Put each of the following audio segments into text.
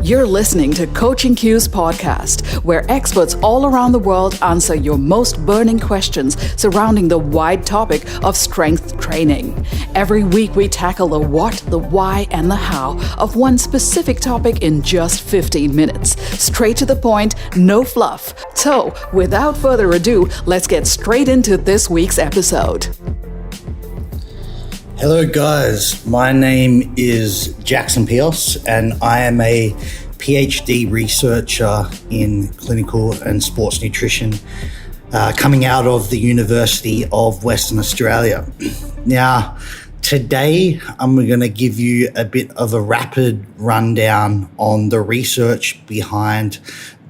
You're listening to CoachingCues podcast, where experts all around the world answer your most burning questions surrounding the wide topic of strength training. Every week we tackle the what, the why, and the how of one specific topic in just 15 minutes. Straight to the point, no fluff. So, without further ado, let's get straight into this week's episode. Hello guys, my name is Jackson Peos and I am a Ph.D. researcher in clinical and sports nutrition coming out of the University of Western Australia. Now, today I'm going to give you a bit of a rapid rundown on the research behind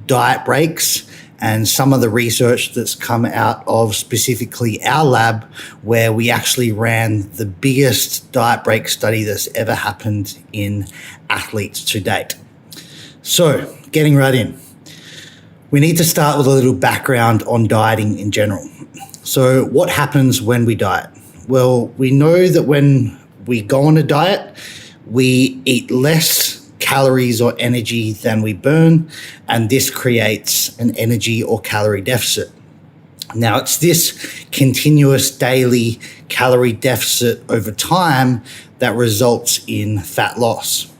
diet breaks and some of the research that's come out of specifically our lab, where we actually ran the biggest diet break study that's ever happened in athletes to date. So, getting right in. We need to start with a little background on dieting in general. So, what happens when we diet? Well, we know that when we go on a diet, we eat less calories or energy than we burn, and this creates an energy or calorie deficit. Now, it's this continuous daily calorie deficit over time that results in fat loss.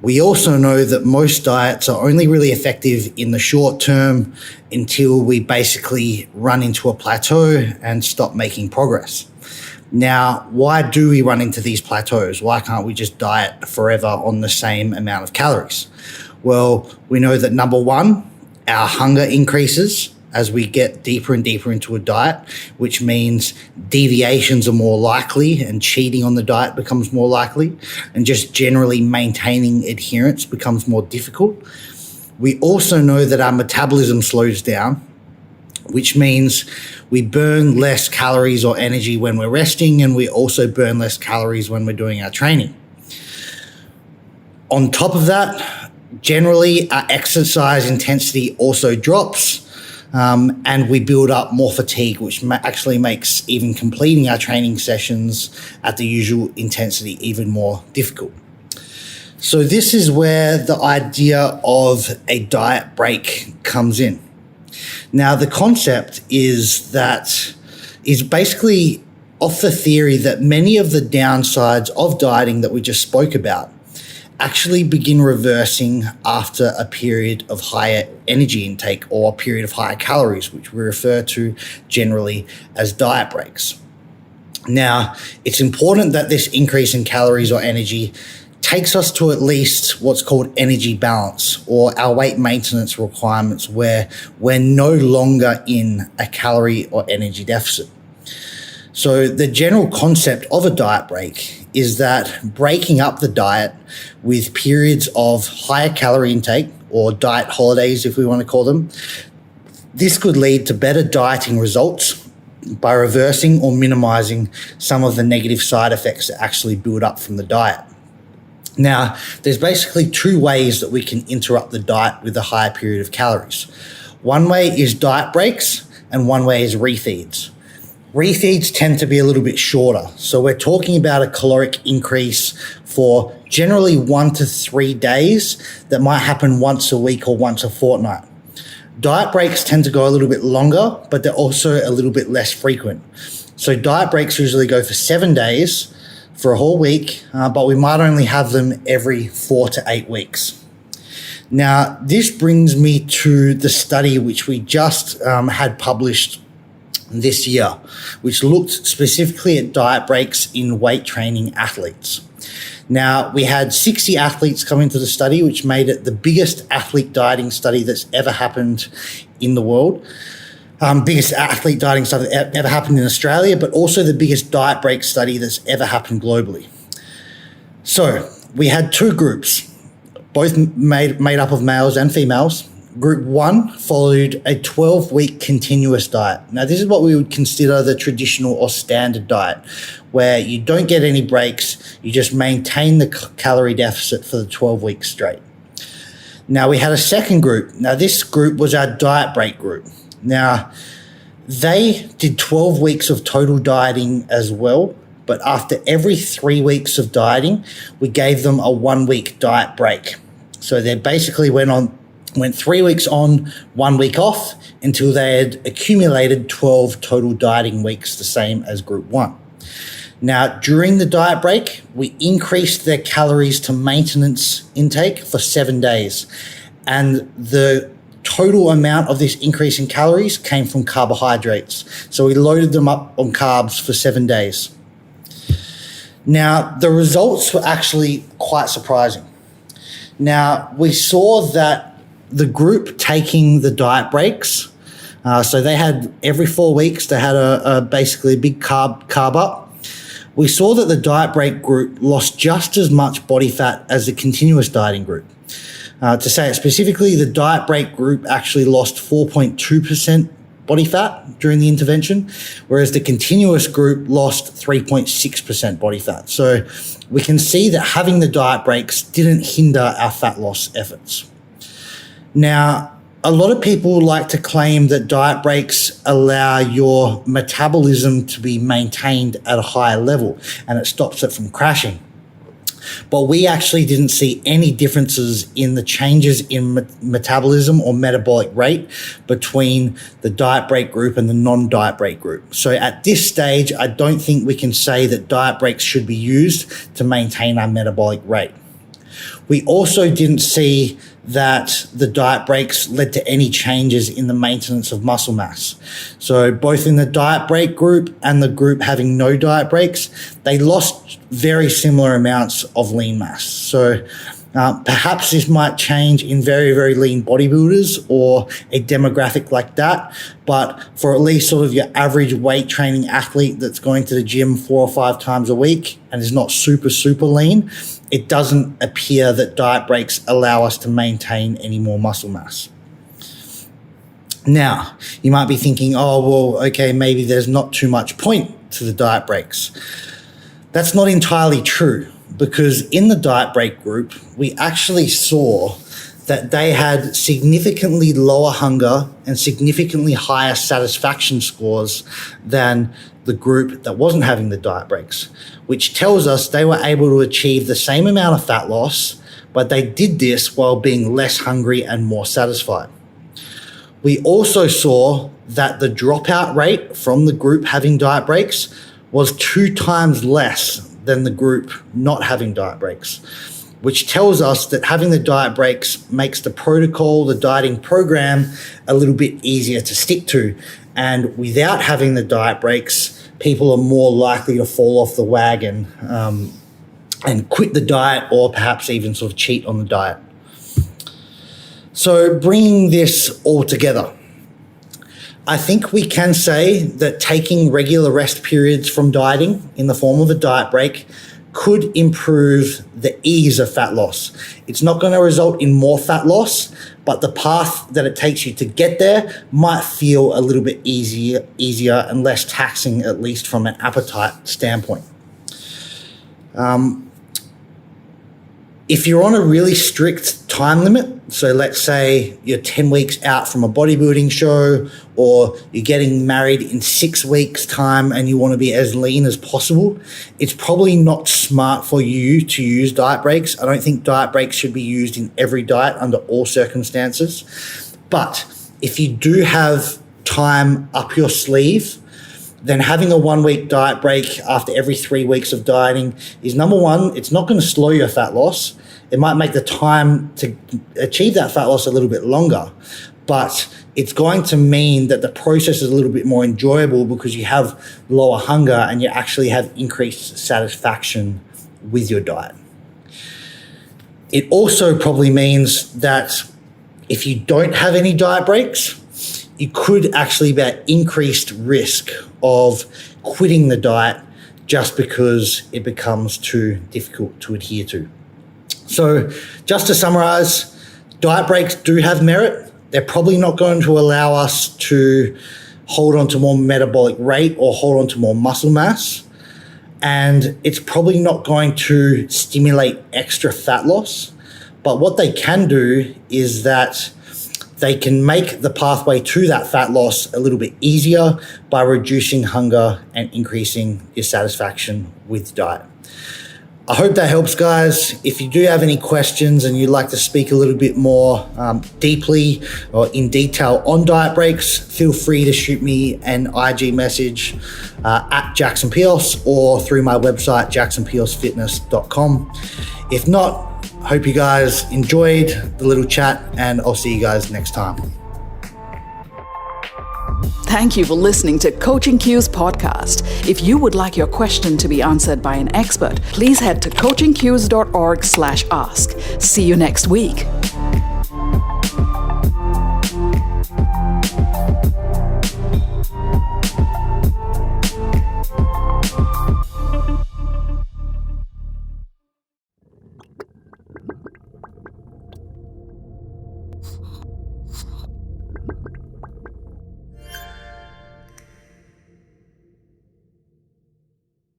We also know that most diets are only really effective in the short term until we basically run into a plateau and stop making progress. Now, why do we run into these plateaus? Why can't we just diet forever on the same amount of calories? Well, we know that number one, our hunger increases as we get deeper and deeper into a diet, which means deviations are more likely and cheating on the diet becomes more likely, and just generally maintaining adherence becomes more difficult. We also know that our metabolism slows down, which means we burn less calories or energy when we're resting, and we also burn less calories when we're doing our training. On top of that, generally our exercise intensity also drops, and we build up more fatigue, which actually makes even completing our training sessions at the usual intensity even more difficult. So this is where the idea of a diet break comes in. Now, the concept is basically off the theory that many of the downsides of dieting that we just spoke about actually begin reversing after a period of higher energy intake or a period of higher calories, which we refer to generally as diet breaks. Now, it's important that this increase in calories or energy takes us to at least what's called energy balance, or our weight maintenance requirements, where we're no longer in a calorie or energy deficit. So the general concept of a diet break is that breaking up the diet with periods of higher calorie intake, or diet holidays if we want to call them, this could lead to better dieting results by reversing or minimizing some of the negative side effects that actually build up from the diet. Now, there's basically two ways that we can interrupt the diet with a higher period of calories. One way is diet breaks, and one way is refeeds. Refeeds tend to be a little bit shorter. So we're talking about a caloric increase for generally 1 to 3 days that might happen once a week or once a fortnight. Diet breaks tend to go a little bit longer, but they're also a little bit less frequent. So diet breaks usually go for 7 days, for a whole week, but we might only have them every 4 to 8 weeks. Now, this brings me to the study which we just had published this year, which looked specifically at diet breaks in weight training athletes. Now, we had 60 athletes come into the study, which made it the biggest athlete dieting study that's ever happened in the world. Biggest athlete dieting study that ever happened in Australia, but also the biggest diet break study that's ever happened globally. So we had two groups, both made up of males and females. Group 1 followed a 12-week continuous diet. Now, this is what we would consider the traditional or standard diet, where you don't get any breaks, you just maintain the calorie deficit for the 12 weeks straight. Now, we had a second group. Now, this group was our diet break group. Now, they did 12 weeks of total dieting as well, but after every 3 weeks of dieting, we gave them a 1-week diet break. So they basically went 3 weeks on, 1 week off, until they had accumulated 12 total dieting weeks, the same as group 1. Now, during the diet break, we increased their calories to maintenance intake for 7 days. And the total amount of this increase in calories came from carbohydrates. So we loaded them up on carbs for 7 days. Now, the results were actually quite surprising. Now, we saw that the group taking the diet breaks, so they had every 4 weeks, they had basically a big carb up. We saw that the diet break group lost just as much body fat as the continuous dieting group. To say it specifically, the diet break group actually lost 4.2% body fat during the intervention, whereas the continuous group lost 3.6% body fat. So we can see that having the diet breaks didn't hinder our fat loss efforts. Now, a lot of people like to claim that diet breaks allow your metabolism to be maintained at a higher level and it stops it from crashing. But we actually didn't see any differences in the changes in metabolism or metabolic rate between the diet break group and the non-diet break group. So at this stage, I don't think we can say that diet breaks should be used to maintain our metabolic rate. We also didn't see that the diet breaks led to any changes in the maintenance of muscle mass. So both in the diet break group and the group having no diet breaks, they lost very similar amounts of lean mass. So perhaps this might change in very, very lean bodybuilders or a demographic like that. But for at least sort of your average weight training athlete that's going to the gym 4 or 5 times a week and is not super, super lean, it doesn't appear that diet breaks allow us to maintain any more muscle mass. Now, you might be thinking, oh, well, okay, maybe there's not too much point to the diet breaks. That's not entirely true, because in the diet break group, we actually saw that they had significantly lower hunger and significantly higher satisfaction scores than the group that wasn't having the diet breaks, which tells us they were able to achieve the same amount of fat loss, but they did this while being less hungry and more satisfied. We also saw that the dropout rate from the group having diet breaks was 2 times less than the group not having diet breaks, which tells us that having the diet breaks makes the protocol, the dieting program, a little bit easier to stick to. And without having the diet breaks, people are more likely to fall off the wagon and quit the diet, or perhaps even sort of cheat on the diet. So bringing this all together, I think we can say that taking regular rest periods from dieting in the form of a diet break could improve the ease of fat loss. It's not going to result in more fat loss, but the path that it takes you to get there might feel a little bit easier and less taxing, at least from an appetite standpoint. If you're on a really strict time limit, so let's say you're 10 weeks out from a bodybuilding show, or you're getting married in 6 weeks' time and you want to be as lean as possible, it's probably not smart for you to use diet breaks. I don't think diet breaks should be used in every diet under all circumstances. But if you do have time up your sleeve, then having a 1 week diet break after every 3 weeks of dieting is, number one, it's not going to slow your fat loss. It might make the time to achieve that fat loss a little bit longer, but it's going to mean that the process is a little bit more enjoyable because you have lower hunger and you actually have increased satisfaction with your diet. It also probably means that if you don't have any diet breaks, you could actually be at increased risk of quitting the diet just because it becomes too difficult to adhere to. So just to summarize, diet breaks do have merit. They're probably not going to allow us to hold on to more metabolic rate or hold on to more muscle mass. And it's probably not going to stimulate extra fat loss. But what they can do is that they can make the pathway to that fat loss a little bit easier by reducing hunger and increasing your satisfaction with diet. I hope that helps, guys. If you do have any questions and you'd like to speak a little bit more deeply or in detail on diet breaks, feel free to shoot me an IG message at Jackson Peos or through my website, jacksonpeosfitness.com. If not, hope you guys enjoyed the little chat, and I'll see you guys next time. Thank you for listening to CoachingCues podcast. If you would like your question to be answered by an expert, please head to coachingcues.org/ask. See you next week.